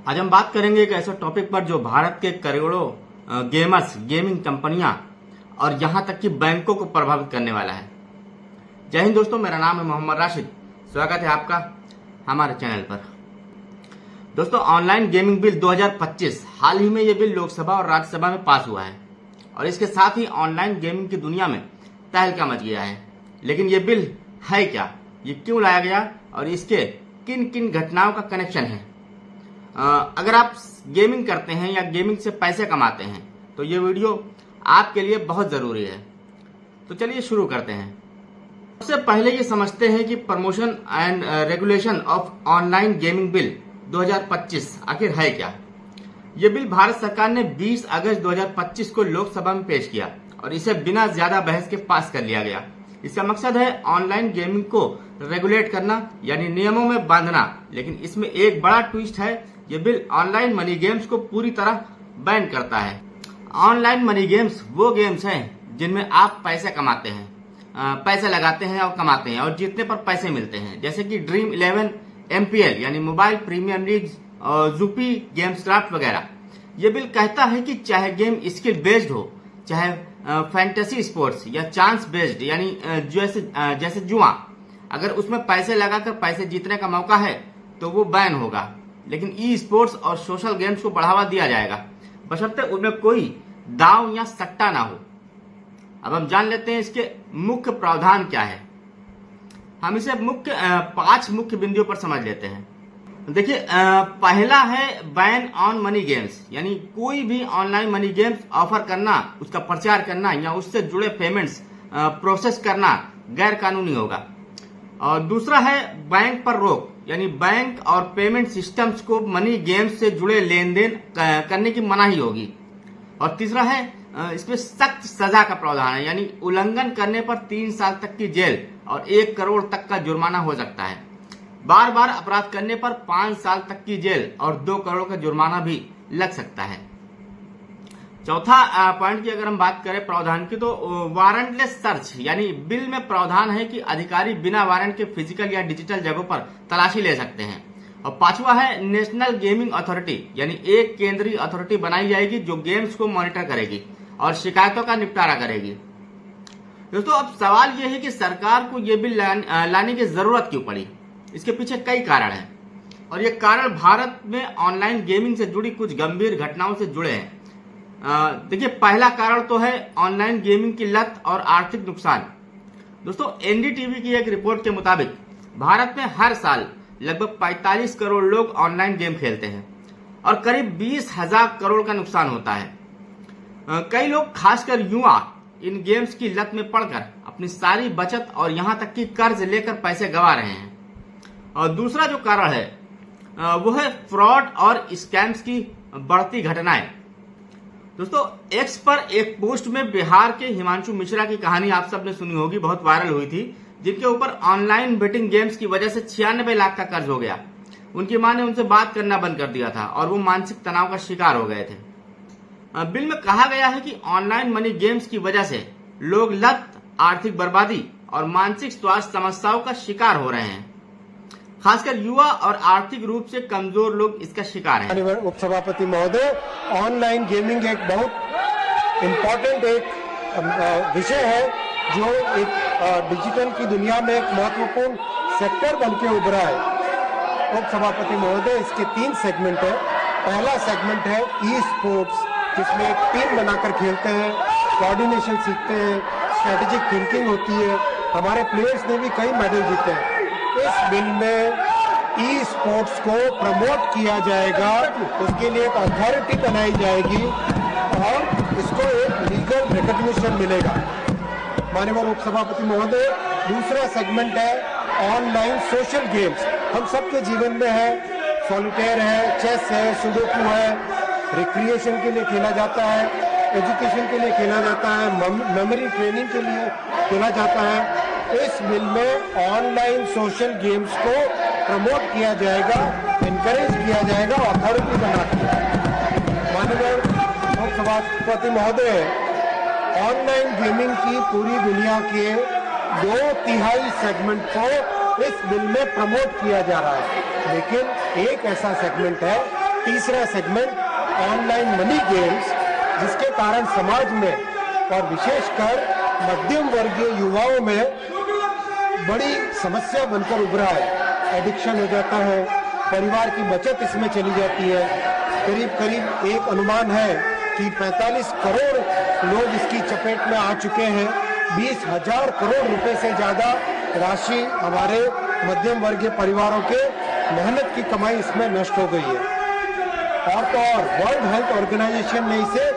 आज हम बात करेंगे एक ऐसे टॉपिक पर जो भारत के करोड़ों गेमर्स, गेमिंग कंपनियां और यहां तक कि बैंकों को प्रभावित करने वाला है। जय हिंद दोस्तों, मेरा नाम है मोहम्मद राशिद। स्वागत है आपका हमारे चैनल पर। दोस्तों, ऑनलाइन गेमिंग बिल 2025 हाल ही में ये बिल लोकसभा और राज्यसभा में पास हुआ है और इसके साथ ही ऑनलाइन गेमिंग की दुनिया में तहलका मच गया है। लेकिन ये बिल है क्या, ये क्यों लाया गया और इसके किन किन घटनाओं का कनेक्शन है? अगर आप गेमिंग करते हैं या गेमिंग से पैसे कमाते हैं तो ये वीडियो आपके लिए बहुत जरूरी है। तो चलिए शुरू करते हैं। सबसे पहले ये समझते हैं कि promotion and regulation of online gaming bill 2025 आखिर है क्या। ये बिल भारत सरकार ने 20 अगस्त 2025 को लोकसभा में पेश किया और इसे बिना ज्यादा बहस के पास कर लिया गया। इसका मकसद है ऑनलाइन गेमिंग को रेगुलेट करना, यानी नियमों में बांधना। लेकिन इसमें एक बड़ा ट्विस्ट है, ये बिल ऑनलाइन मनी गेम्स को पूरी तरह बैन करता है। ऑनलाइन मनी गेम्स वो गेम्स हैं जिनमें आप पैसे कमाते हैं, पैसे लगाते हैं और कमाते हैं और जीतने पर पैसे मिलते हैं, जैसे कि ड्रीम 11, MPL यानी mobile premier league, Zupee, games craft वगैरह। ये बिल कहता है कि चाहे गेम स्किल बेस्ड हो, चाहे फैंटेसी स्पोर्ट्स या चांस बेस्ड यानी जैसे जुआ, अगर उसमें पैसे लगाकर पैसे जीतने का मौका है तो वो बैन होगा। लेकिन ई स्पोर्ट्स और सोशल गेम्स को बढ़ावा दिया जाएगा, बशर्ते उनमें कोई दांव या सट्टा ना हो। अब हम जान लेते हैं इसके मुख्य प्रावधान क्या है। हम इसे 5 मुख्य बिंदुओं पर समझ लेते हैं। देखिए, पहला है बैन ऑन मनी गेम्स, यानी कोई भी ऑनलाइन मनी गेम्स ऑफर करना, उसका प्रचार करना या उससे जुड़े पेमेंट्स प्रोसेस करना गैर कानूनी होगा। और दूसरा है बैंक पर रोक, यानी बैंक और पेमेंट सिस्टम्स को मनी गेम्स से जुड़े लेन देन करने की मनाही होगी। और तीसरा है इसमें सख्त सजा का प्रावधान है, यानी उल्लंघन करने पर 3 साल तक की जेल और 1 करोड़ तक का जुर्माना हो सकता है। बार बार अपराध करने पर 5 साल तक की जेल और 2 करोड़ का जुर्माना भी लग सकता है। चौथा पॉइंट की अगर हम बात करें प्रावधान की, तो वारंटलेस सर्च, यानी बिल में प्रावधान है कि अधिकारी बिना वारंट के फिजिकल या डिजिटल जगहों पर तलाशी ले सकते हैं। और पांचवा है नेशनल गेमिंग अथॉरिटी, यानी एक केंद्रीय अथॉरिटी बनाई जाएगी जो गेम्स को मॉनिटर करेगी और शिकायतों का निपटारा करेगी। दोस्तों, अब सवाल यह है कि सरकार को यह बिल लाने की जरूरत क्यों पड़ी। इसके पीछे कई कारण हैं और ये कारण भारत में ऑनलाइन गेमिंग से जुड़ी कुछ गंभीर घटनाओं से जुड़े हैं। देखिए, पहला कारण तो है ऑनलाइन गेमिंग की लत और आर्थिक नुकसान। दोस्तों, एनडीटीवी की एक रिपोर्ट के मुताबिक भारत में हर साल लगभग 45 करोड़ लोग ऑनलाइन गेम खेलते हैं और करीब 20,000 करोड़ का नुकसान होता है। कई लोग, खासकर युवा, इन गेम्स की लत में पड़कर अपनी सारी बचत और यहां तक कि कर्ज लेकर पैसे गंवा रहे हैं। और दूसरा जो कारण है वो है फ्रॉड और स्कैम्स की बढ़ती घटनाएं। दोस्तों, एक्स पर एक पोस्ट में बिहार के हिमांशु मिश्रा की कहानी आप सबने सुनी होगी, बहुत वायरल हुई थी, जिनके ऊपर ऑनलाइन बेटिंग गेम्स की वजह से 96 लाख का कर्ज हो गया। उनकी मां ने उनसे बात करना बंद कर दिया था और वो मानसिक तनाव का शिकार हो गए थे। बिल में कहा गया है कि ऑनलाइन मनी गेम्स की वजह से लोग लत, आर्थिक बर्बादी और मानसिक स्वास्थ्य समस्याओं का शिकार हो रहे हैं। खासकर युवा और आर्थिक रूप से कमजोर लोग इसका शिकार हैं। उपसभापति महोदय, ऑनलाइन गेमिंग एक बहुत इम्पोर्टेंट एक विषय है जो एक डिजिटल की दुनिया में एक महत्वपूर्ण सेक्टर बन के उभरा है। उपसभापति महोदय, इसके 3 सेगमेंट है। पहला सेगमेंट है ई स्पोर्ट्स, जिसमें एक टीम बनाकर खेलते हैं, कोऑर्डिनेशन सीखते हैं, स्ट्रेटेजिक थिंकिंग होती है। हमारे प्लेयर्स ने भी कई मेडल जीते हैं। इस बिल में ई स्पोर्ट्स को प्रमोट किया जाएगा, उसके लिए एक अथॉरिटी बनाई जाएगी और इसको एक लीगल रिकॉग्निशन मिलेगा। माननीय उपसभापति महोदय, दूसरा सेगमेंट है ऑनलाइन सोशल गेम्स। हम सबके जीवन में है, सॉलिटेयर है, चेस है, सुडोकू है, रिक्रिएशन के लिए खेला जाता है, एजुकेशन के लिए खेला जाता है, मेमोरी ट्रेनिंग के लिए खेला जाता है। इस बिल में ऑनलाइन सोशल गेम्स को प्रमोट किया जाएगा, इनकरेज किया जाएगा, अथॉरिटी बना के। माननीय उपसभापति महोदय, ऑनलाइन गेमिंग की पूरी दुनिया के 2/3 सेगमेंट को इस बिल में प्रमोट किया जा रहा है, लेकिन एक ऐसा सेगमेंट है तीसरा सेगमेंट ऑनलाइन मनी गेम्स, जिसके कारण समाज में और विशेषकर मध्यम वर्गीय युवाओं में बड़ी समस्या बनकर उभरा है। एडिक्शन हो जाता है, परिवार की बचत इसमें चली जाती है। करीब करीब एक अनुमान है कि 45 करोड़ लोग इसकी चपेट में आ चुके हैं। 20,000 करोड़ रुपए से ज्यादा राशि हमारे मध्यम वर्गीय परिवारों के मेहनत की कमाई इसमें नष्ट हो गई है। और तो और वर्ल्ड हेल्थ ऑर्गेनाइजेशन ने इसे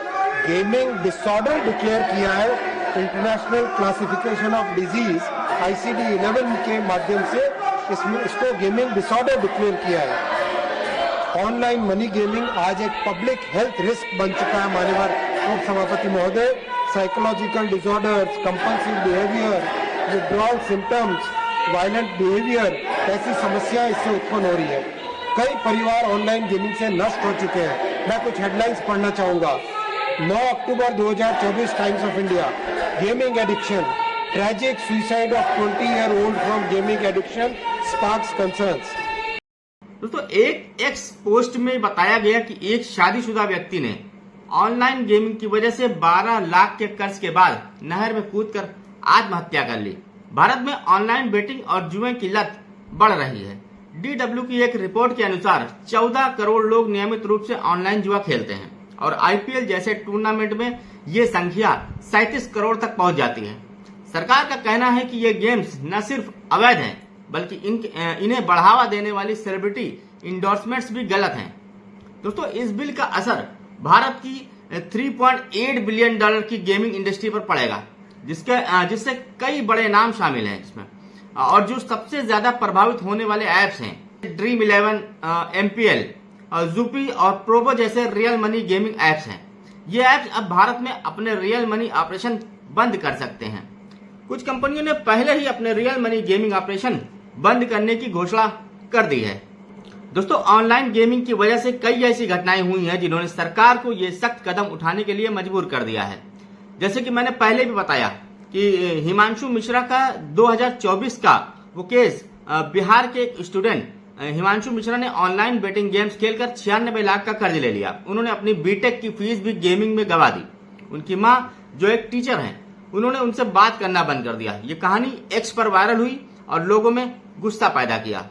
गेमिंग डिसऑर्डर डिक्लेयर किया है। International classification of disease ICD-11 के माध्यम से इसको गेमिंग डिसऑर्डर डिक्लेयर किया है। ऑनलाइन मनी गेमिंग आज एक पब्लिक हेल्थ रिस्क बन चुका है। माननीय उप सभापति महोदय, psychological disorders, compulsive behaviour, withdrawal symptoms, violent behaviour, ऐसी समस्याएं इससे उत्पन्न हो रही है। कई परिवार ऑनलाइन गेमिंग से नष्ट हो चुके हैं। मैं कुछ हेडलाइंस पढ़ना चाहूंगा। 9 अक्टूबर 2024 times of India, gaming addiction, tragic suicide of 20-year-old from gaming addiction sparks concerns. दोस्तों, एक एक्स पोस्ट में बताया गया कि एक शादीशुदा व्यक्ति ने ऑनलाइन गेमिंग की वजह से 12 लाख के कर्ज के बाद नहर में कूदकर आत्महत्या कर ली। भारत में ऑनलाइन बेटिंग और जुए की लत बढ़ रही है। DW की एक रिपोर्ट के अनुसार 14 करोड़ लोग नियमित रूप से ऑनलाइन जुआ खेलते हैं और IPL जैसे टूर्नामेंट में ये संख्या 37 करोड़ तक पहुंच जाती है। सरकार का कहना है कि ये गेम्स न सिर्फ अवैध हैं, बल्कि इन्हें बढ़ावा देने वाली सेलिब्रिटी इंडोर्समेंट्स भी गलत हैं। दोस्तों, इस बिल का असर भारत की $3.8 बिलियन की गेमिंग इंडस्ट्री पर पड़ेगा, जिससे कई बड़े नाम शामिल हैं इसमें। और जो सबसे ज्यादा प्रभावित होने वाले ऐप्स हैं ड्रीम 11, MPL, जूपी और प्रोबो जैसे रियल मनी गेमिंग ऐप्स हैं। ये ऐप्स अब भारत में अपने रियल मनी ऑपरेशन बंद कर सकते हैं। कुछ कंपनियों ने पहले ही अपने रियल मनी गेमिंग ऑपरेशन बंद करने की घोषणा कर दी है। दोस्तों, ऑनलाइन गेमिंग की वजह से कई ऐसी घटनाएं हुई हैं जिन्होंने सरकार को ये सख्त कदम उठाने के लिए मजबूर कर दिया है। जैसे कि मैंने पहले भी बताया कि हिमांशु मिश्रा का 2024 का वो केस, बिहार के एक स्टूडेंट हिमांशु मिश्रा ने ऑनलाइन बेटिंग गेम्स खेलकर 96 लाख का कर्ज ले लिया। उन्होंने अपनी बीटेक की फीस भी गेमिंग में गवा दी। उनकी मां, जो एक टीचर हैं, उन्होंने उनसे बात करना बंद कर दिया। ये कहानी एक्स पर वायरल हुई और लोगों में गुस्सा पैदा किया।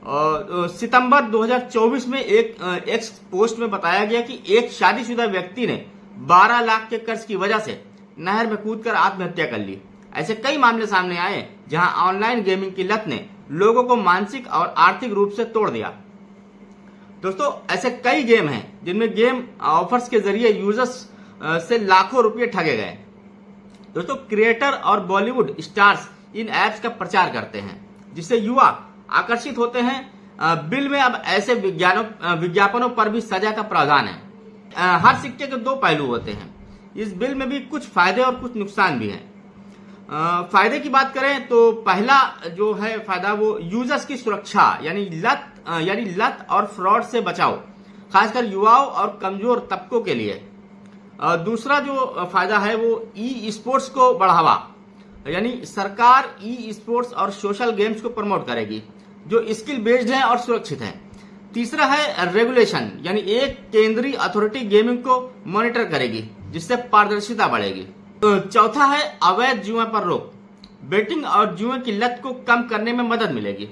और सितंबर 2024 में एक एक्स पोस्ट में बताया गया कि एक शादीशुदा व्यक्ति ने 12 लाख के कर्ज की वजह से नहर में कूदकर आत्महत्या कर ली। ऐसे कई मामले सामने आए जहां ऑनलाइन गेमिंग की लत ने लोगों को मानसिक और आर्थिक रूप से तोड़ दिया। दोस्तों, ऐसे कई गेम हैं जिनमें गेम ऑफर्स के जरिए यूजर्स से लाखों रुपए ठगे गए। दोस्तों, क्रिएटर और बॉलीवुड स्टार्स इन ऐप्स का प्रचार करते हैं, जिससे युवा आकर्षित होते हैं। बिल में अब ऐसे विज्ञापनों पर भी सजा का प्रावधान है। हर सिक्के के दो पहलू होते हैं। इस बिल में भी कुछ फायदे और कुछ नुकसान भी हैं। फायदे की बात करें तो पहला जो है फायदा, वो यूजर्स की सुरक्षा, यानी लत और फ्रॉड से बचाव, खासकर युवाओं और कमजोर तबकों के लिए। दूसरा जो फायदा है वो ई स्पोर्ट्स को बढ़ावा, यानी सरकार ई स्पोर्ट्स और सोशल गेम्स को प्रमोट करेगी जो स्किल बेस्ड हैं और सुरक्षित हैं। तीसरा है रेगुलेशन, यानी एक केंद्रीय अथॉरिटी गेमिंग को मॉनिटर करेगी जिससे पारदर्शिता बढ़ेगी। तो चौथा है अवैध जुए पर रोक, बेटिंग और जुए की लत को कम करने में मदद मिलेगी।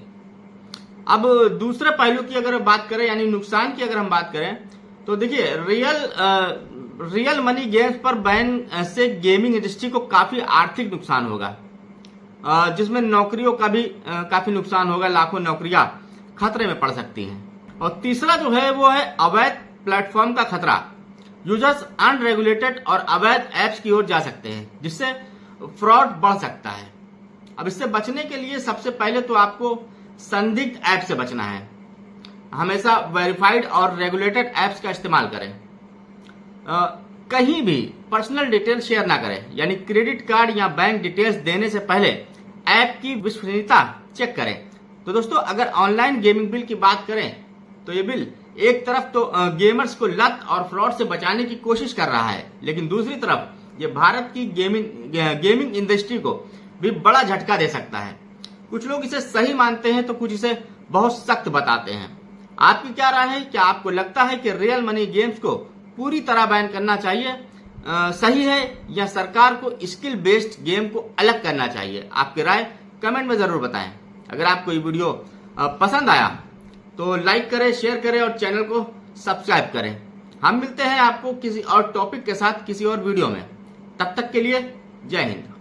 अब दूसरे पहलू की अगर बात करें, यानी नुकसान की अगर हम बात करें, तो देखिए रियल मनी गेम्स पर बैन से गेमिंग इंडस्ट्री को काफी आर्थिक नुकसान होगा, जिसमें नौकरियों का भी काफी नुकसान होगा। लाखों नौकरियां खतरे में पड़ सकती हैं। और तीसरा जो है वो है अवैध प्लेटफॉर्म का खतरा। यूजर्स अनरेगुलेटेड और अवैध एप्स की ओर जा सकते हैं, जिससे फ्रॉड बढ़ सकता है। अब इससे बचने के लिए सबसे पहले तो आपको संदिग्ध ऐप से बचना है। हमेशा वेरीफाइड और रेगुलेटेड एप्स का इस्तेमाल करें। कहीं भी पर्सनल डिटेल शेयर ना करें, यानी क्रेडिट कार्ड या बैंक डिटेल्स देने से पहले ऐप की विश्वसनीयता चेक करें। तो दोस्तों, अगर ऑनलाइन गेमिंग बिल की बात करें तो ये बिल एक तरफ तो गेमर्स को लत और फ्रॉड से बचाने की कोशिश कर रहा है, लेकिन दूसरी तरफ ये भारत की गेमिंग इंडस्ट्री को भी बड़ा झटका दे सकता है। कुछ लोग इसे सही मानते हैं तो कुछ इसे बहुत सख्त बताते हैं। आपकी क्या राय है? क्या आपको लगता है कि रियल मनी गेम्स को पूरी तरह बैन करना चाहिए सही है, या सरकार को स्किल बेस्ड गेम को अलग करना चाहिए? आपकी राय कमेंट में जरूर बताएं। अगर आपको ये वीडियो पसंद आया तो लाइक करें, शेयर करें और चैनल को सब्सक्राइब करें। हम मिलते हैं आपको किसी और टॉपिक के साथ किसी और वीडियो में। तब तक के लिए जय हिंद।